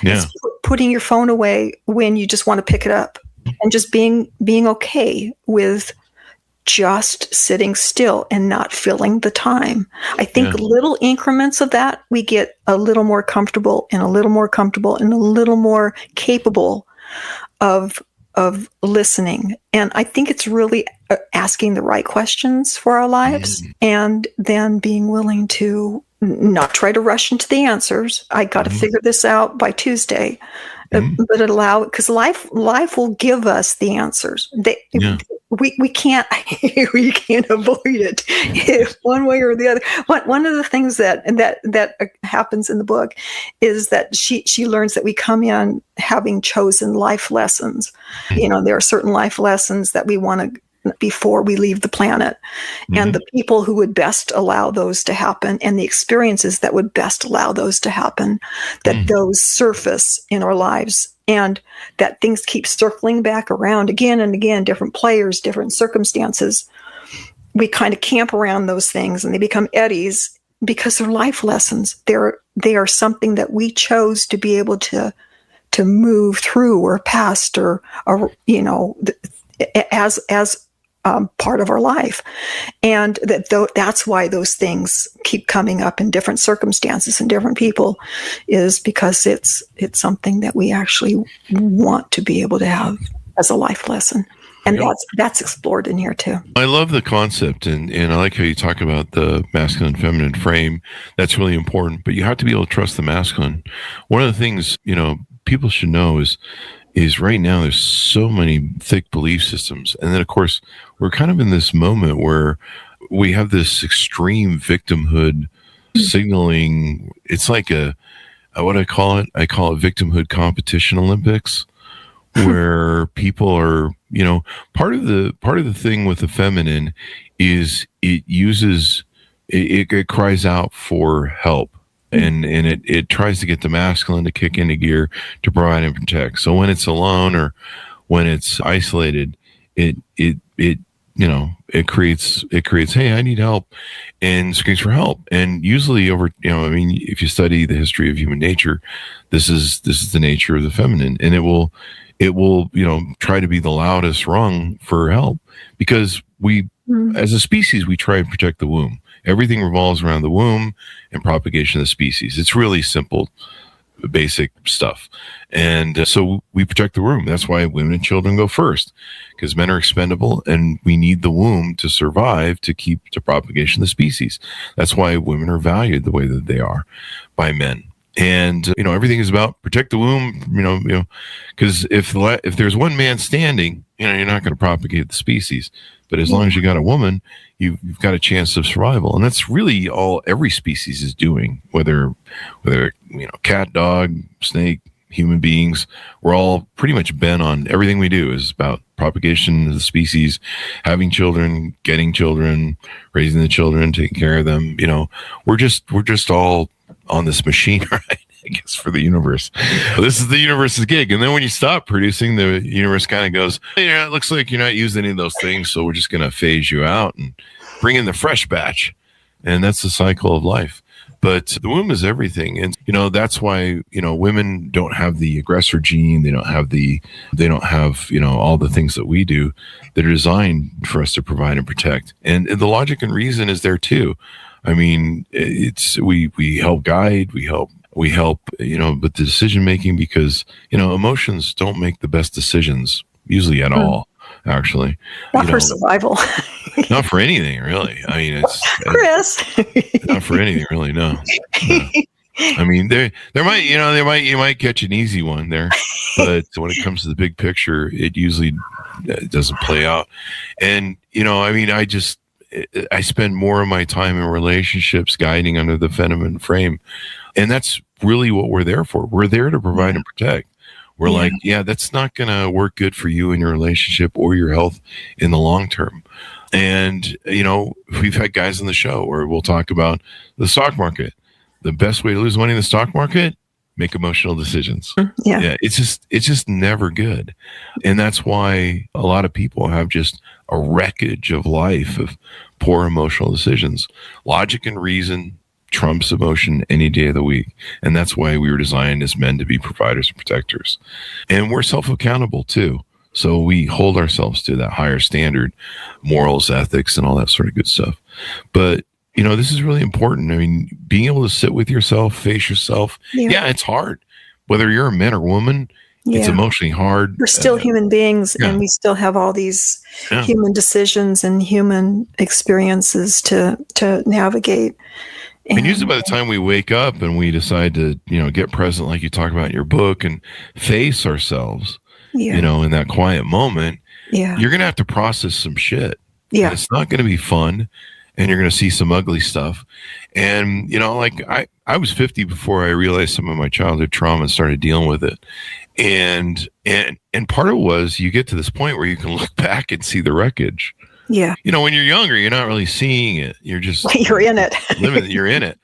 It's putting your phone away when you just want to pick it up, and just being okay with just sitting still and not filling the time. I think little increments of that, we get a little more comfortable and a little more comfortable and a little more capable of listening. And I think it's really asking the right questions for our lives, and then being willing to not try to rush into the answers. I got to figure this out by Tuesday, but allow it, because life will give us the answers. We can't avoid it if one way or the other. One of the things that happens in the book is that she learns that we come in having chosen life lessons. There are certain life lessons that we want to before we leave the planet, and the people who would best allow those to happen, and the experiences that would best allow those to happen, that those surface in our lives, and that things keep circling back around again and again, different players, different circumstances. We kind of camp around those things, and they become eddies because they're life lessons. They are something that we chose to be able to move through or past, or as part of our life. And that's why those things keep coming up in different circumstances and different people, is because it's something that we actually want to be able to have as a life lesson. And that's explored in here too. I love the concept, and I like how you talk about the masculine feminine frame. That's really important, but you have to be able to trust the masculine. One of the things, people should know is right now there's so many thick belief systems. And then of course we're kind of in this moment where we have this extreme victimhood signaling. It's like what I call it victimhood competition Olympics, where people are, part of the thing with the feminine is it cries out for help. And it tries to get the masculine to kick into gear to provide and protect. So when it's alone or when it's isolated, it creates, hey, I need help, and screams for help. And usually if you study the history of human nature, this is the nature of the feminine, and it will try to be the loudest rung for help, because we, as a species, we try to protect the womb. Everything revolves around the womb and propagation of the species. It's really simple, basic stuff. And so we protect the womb. That's why women and children go first, because men are expendable and we need the womb to survive, to keep the propagation of the species. That's why women are valued the way that they are by men. And, everything is about protect the womb, because if there's one man standing, you're not going to propagate the species. But as long as you got a woman, you've got a chance of survival. And that's really all every species is doing, whether cat, dog, snake, human beings. We're all pretty much bent on everything we do is about propagation of the species, having children, getting children, raising the children, taking care of them. We're just all on this machine, right? I guess, for the universe. This is the universe's gig. And then when you stop producing, the universe kind of goes, it looks like you're not using any of those things, so we're just going to phase you out and bring in the fresh batch. And that's the cycle of life. But the womb is everything. And, that's why, women don't have the aggressor gene. They don't have all the things that we do that are designed for us to provide and protect. And the logic and reason is there too. I mean, we help guide, we help, with the decision making, because, emotions don't make the best decisions usually at all, actually. Not for survival. Not for anything, really. I mean, Chris. Not for anything, really, no. I mean, you might catch an easy one there, but when it comes to the big picture, it usually doesn't play out. And, I spend more of my time in relationships guiding under the feminine frame. And that's really what we're there for. We're there to provide and protect. We're like, that's not going to work good for you in your relationship or your health in the long term. And, we've had guys on the show where we'll talk about the stock market. The best way to lose money in the stock market, make emotional decisions. Yeah. It's just never good. And that's why a lot of people have just a wreckage of life of poor emotional decisions. Logic and reason trumps emotion any day of the week. And that's why we were designed as men to be providers and protectors. And we're self-accountable too. So we hold ourselves to that higher standard, morals, ethics, and all that sort of good stuff. But this is really important. I mean, being able to sit with yourself, face yourself. Yeah, it's hard. Whether you're a man or woman, it's emotionally hard. We're still human beings, and we still have all these human decisions and human experiences to navigate. And usually by the time we wake up and we decide to, get present, like you talk about in your book, and face ourselves, in that quiet moment, you're going to have to process some shit. Yeah. And it's not going to be fun. And you're going to see some ugly stuff. And, I was 50 before I realized some of my childhood trauma and started dealing with it. And part of it was you get to this point where you can look back and see the wreckage. Yeah. When you're younger, you're not really seeing it. You're just, you're in it. You're in it.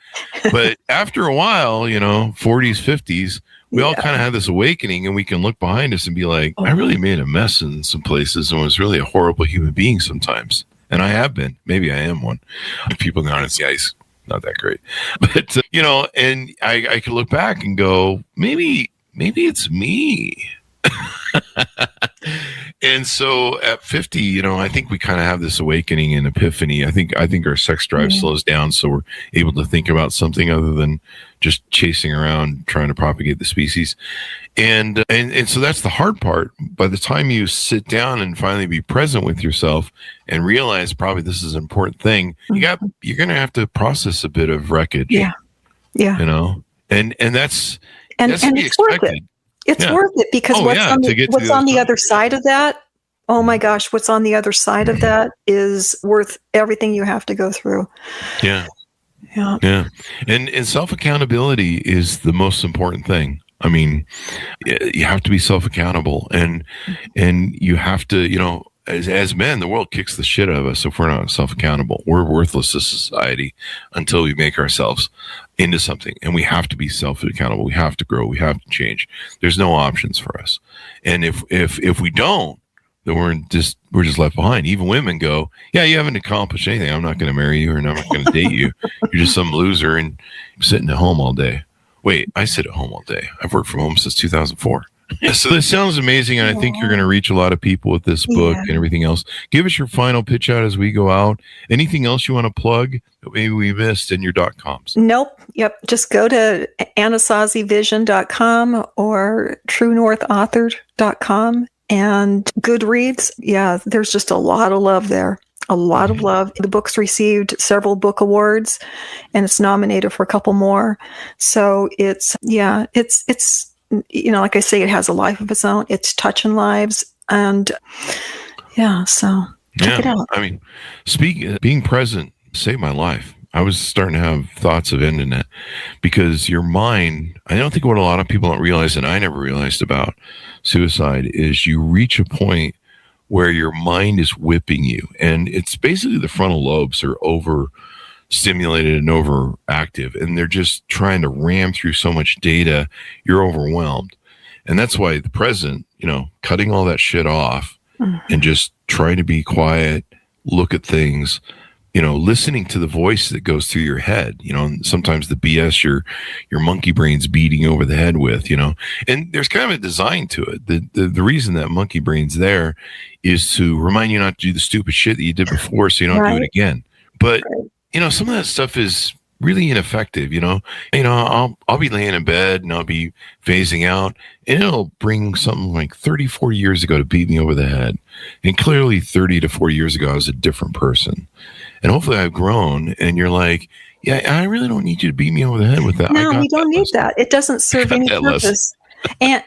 But after a while, 40s, 50s, we all kind of have this awakening, and we can look behind us and be like, I really made a mess in some places and was really a horrible human being sometimes. And I have been. Maybe I am one. People go, it's guys, not that great. But, and I can look back and go, maybe it's me. And so at 50, I think we kind of have this awakening and epiphany. I think our sex drive slows down, so we're able to think about something other than just chasing around trying to propagate the species. And so that's the hard part. By the time you sit down and finally be present with yourself and realize probably this is an important thing, you're going to have to process a bit of wreckage. Yeah. And that's to be it's worth expected. it. It's worth it because what's on the other side of that? Oh my gosh, what's on the other side of that is worth everything you have to go through. Yeah. And self-accountability is the most important thing. I mean, you have to be self-accountable, and you have to, as men, the world kicks the shit out of us if we're not self-accountable. We're worthless to society until we make ourselves into something, and we have to be self-accountable. We have to grow. We have to change. There's no options for us, and if we don't, then we're just left behind. Even women go, yeah, you haven't accomplished anything. I'm not going to marry you, or I'm not going to date you. You're just some loser and sitting at home all day. Wait, I sit at home all day. I've worked from home since 2004. So this sounds amazing, and I think you're going to reach a lot of people with this book and everything else. Give us your final pitch out as we go out. Anything else you want to plug that maybe we missed in your .coms? Nope. Yep. Just go to anasazivision.com or truenorthauthor.com and Goodreads. Yeah, there's just a lot of love there. A lot of love. The book's received several book awards, and it's nominated for a couple more. So it's like I say, it has a life of its own. It's touching lives, and so check it out. I mean, being present saved my life. I was starting to have thoughts of ending it because your mind, I don't think what a lot of people don't realize, and I never realized about suicide, is you reach a point where your mind is whipping you, and it's basically the frontal lobes are overstimulated and overactive, and they're just trying to ram through so much data, you're overwhelmed. And that's why the present, cutting all that shit off and just trying to be quiet, look at things, listening to the voice that goes through your head, sometimes the BS your monkey brain's beating over the head with, and there's kind of a design to it. The reason that monkey brain's there is to remind you not to do the stupid shit that you did before, so you don't do it again. But some of that stuff is really ineffective. I'll be laying in bed and I'll be phasing out, and it'll bring something like 34 years ago to beat me over the head. And clearly 30 to 40 years ago, I was a different person. And hopefully I've grown, and you're like, yeah, I really don't need you to beat me over the head with that. No, we don't need that. It doesn't serve any purpose. And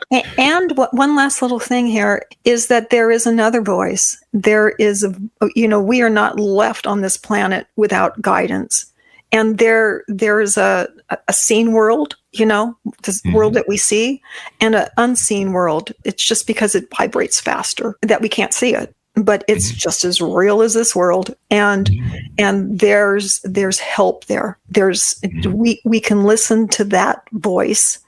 one last little thing here is that there is another voice. There is, we are not left on this planet without guidance. And there is a seen world, this world that we see, and an unseen world. It's just because it vibrates faster that we can't see it. But it's just as real as this world, and there's help there. We can listen to that voice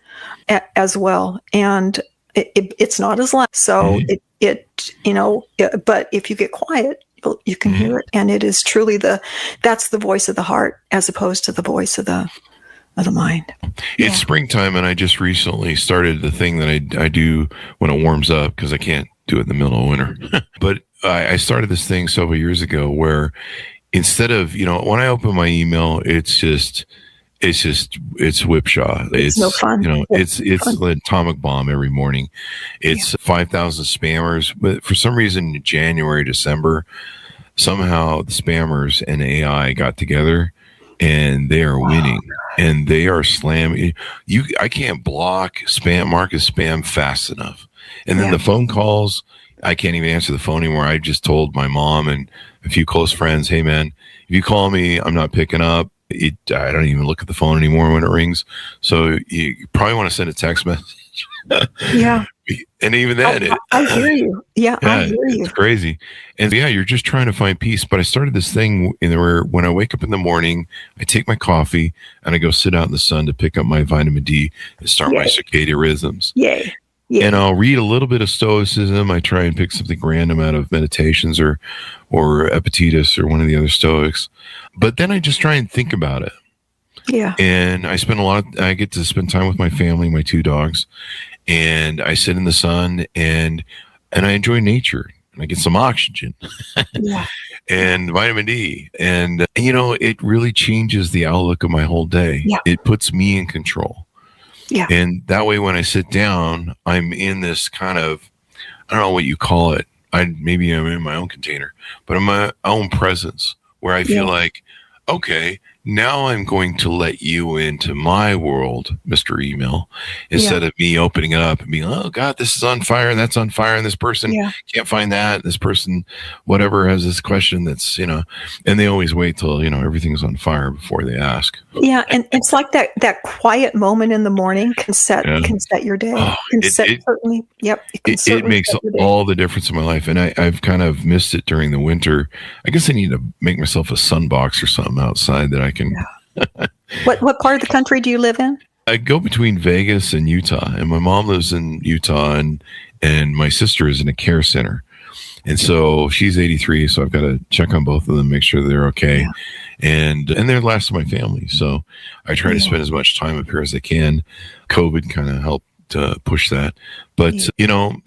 as well, and it's not as loud. So but if you get quiet, you can hear it, and it is truly that's the voice of the heart as opposed to the voice of the mind. It's springtime, and I just recently started the thing that I do when it warms up, because I can't do it in the middle of winter. But I started this thing several years ago where instead of, when I open my email, it's whipshaw. It's no fun. It's an atomic bomb every morning. It's 5,000 spammers. But for some reason, in January, December, somehow the spammers and AI got together, and they are winning, and they are slamming. I can't block mark as spam fast enough. And then the phone calls, I can't even answer the phone anymore. I just told my mom and a few close friends, hey man, if you call me, I'm not picking up. I don't even look at the phone anymore when it rings. So you probably want to send a text message. Yeah. And even then, I hear you. Yeah, I hear you. It's crazy. And you're just trying to find peace. But I started this thing where when I wake up in the morning, I take my coffee and I go sit out in the sun to pick up my vitamin D and start my circadian rhythms. Yay. Yeah. And I'll read a little bit of Stoicism. I try and pick something random out of Meditations or Epictetus or one of the other Stoics. But then I just try and think about it. Yeah. And I get to spend time with my family, my two dogs, and I sit in the sun and I enjoy nature. and I get some oxygen and vitamin D. And, it really changes the outlook of my whole day. Yeah. It puts me in control. Yeah. And that way, when I sit down, I'm in this kind of, I don't know what you call it. Maybe I'm in my own container, but in my own presence where I feel like, okay, now I'm going to let you into my world, Mr. Email, instead of me opening it up and being, oh God, this is on fire and that's on fire. And this person can't find that. This person, whatever, has this question that's, and they always wait till, everything's on fire before they ask. Yeah. And it's like that quiet moment in the morning can set your day. It makes all the difference in my life. And I've kind of missed it during the winter. I guess I need to make myself a sunbox or something outside that I can. What part of the country do you live in? I go between Vegas and Utah, and my mom lives in Utah, and my sister is in a care center. And so she's 83, so I've got to check on both of them, make sure they're okay. And they're the last of my family. So I try to spend as much time up here as I can. COVID kind of helped to push that. But,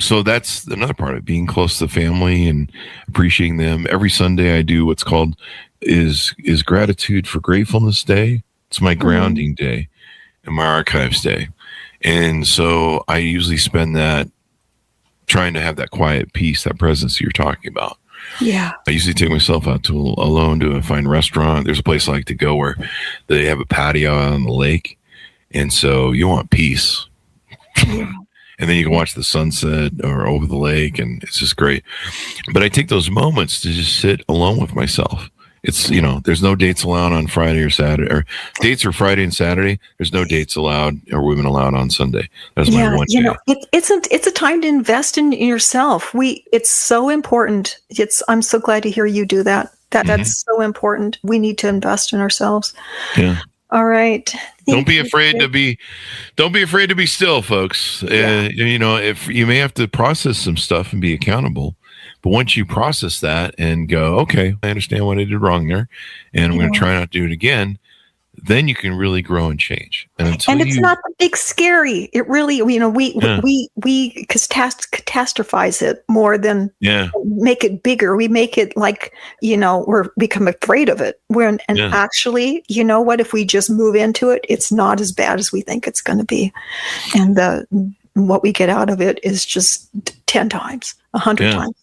so that's another part of it, being close to the family and appreciating them. Every Sunday I do what's called is Gratitude for Gratefulness Day. It's my grounding day and my archives day. And so I usually spend that trying to have that quiet peace, that presence you're talking about. Yeah. I usually take myself out alone to a fine restaurant. There's a place I like to go where they have a patio out on the lake. And so you want peace. Yeah. And then you can watch the sunset or over the lake, and it's just great. But I take those moments to just sit alone with myself. It's, there's no dates allowed on Friday or Saturday, or dates are Friday and Saturday. There's no dates allowed or women allowed on Sunday. That's my one day. It's a time to invest in yourself. It's so important. I'm so glad to hear you do that. That's so important. We need to invest in ourselves. Yeah. All right. Don't be afraid to be still, folks. If you may have to process some stuff and be accountable. But once you process that and go, okay, I understand what I did wrong there, and I'm going to try not to do it again, then you can really grow and change. And it's not the big becary. It really, we catastrophize it more than make it bigger. We make it like, we're become afraid of it. Actually, you know what? If we just move into it, it's not as bad as we think it's going to be. And what we get out of it is just 10 times, 100 times.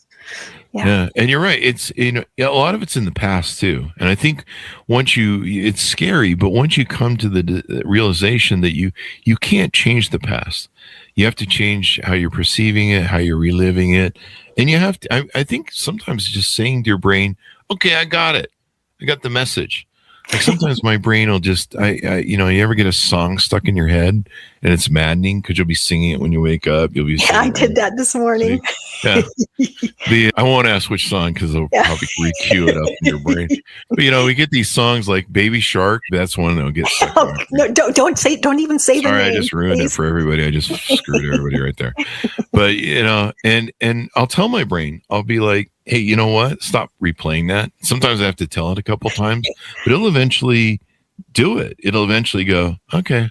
Yeah. And you're right. It's, a lot of it's in the past too. And I think it's scary, but once you come to the realization that you can't change the past, you have to change how you're perceiving it, how you're reliving it. And you have to, I think sometimes just saying to your brain, okay, I got it. I got the message. Like sometimes my brain will just, you ever get a song stuck in your head and it's maddening because you'll be singing it when you wake up. You'll be I did that this morning. I won't ask which song because they'll probably re-cue it up in your brain. But we get these songs like Baby Shark. That's one that'll get stuck. No, don't even say the name. Sorry, I just ruined it for everybody. I just screwed everybody right there. But and I'll tell my brain, I'll be like, hey, you know what? Stop replaying that. Sometimes I have to tell it a couple times, but it'll eventually do it. It'll eventually go, okay.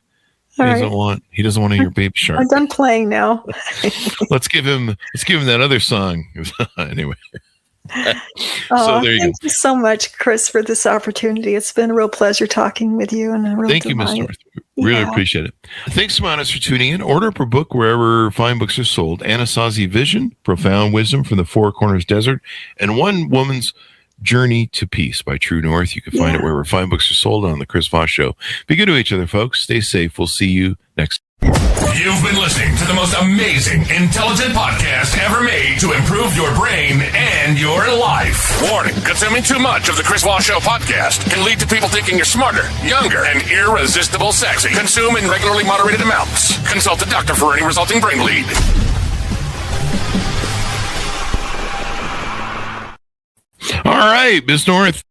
He doesn't want to hear Baby Shark. I'm done playing now. Let's give him that other song. Anyway. So there you go. Thank you so much, Chris, for this opportunity. It's been a real pleasure talking with you. And thank you, Ms. North. Really appreciate it. Thanks, Monis, for tuning in. Order up a book wherever fine books are sold. Anasazi Vision, Profound Wisdom from the Four Corners Desert, and One Woman's Journey to Peace by True North. You can find it wherever fine books are sold on The Chris Voss Show. Be good to each other, folks. Stay safe. We'll see you next time. You've been listening to the most amazing, intelligent podcast ever made to improve your brain and your life. Warning, consuming too much of the Chris Voss Show podcast can lead to people thinking you're smarter, younger, and irresistible sexy. Consume in regularly moderated amounts. Consult a doctor for any resulting brain bleed. All right, Ms. North.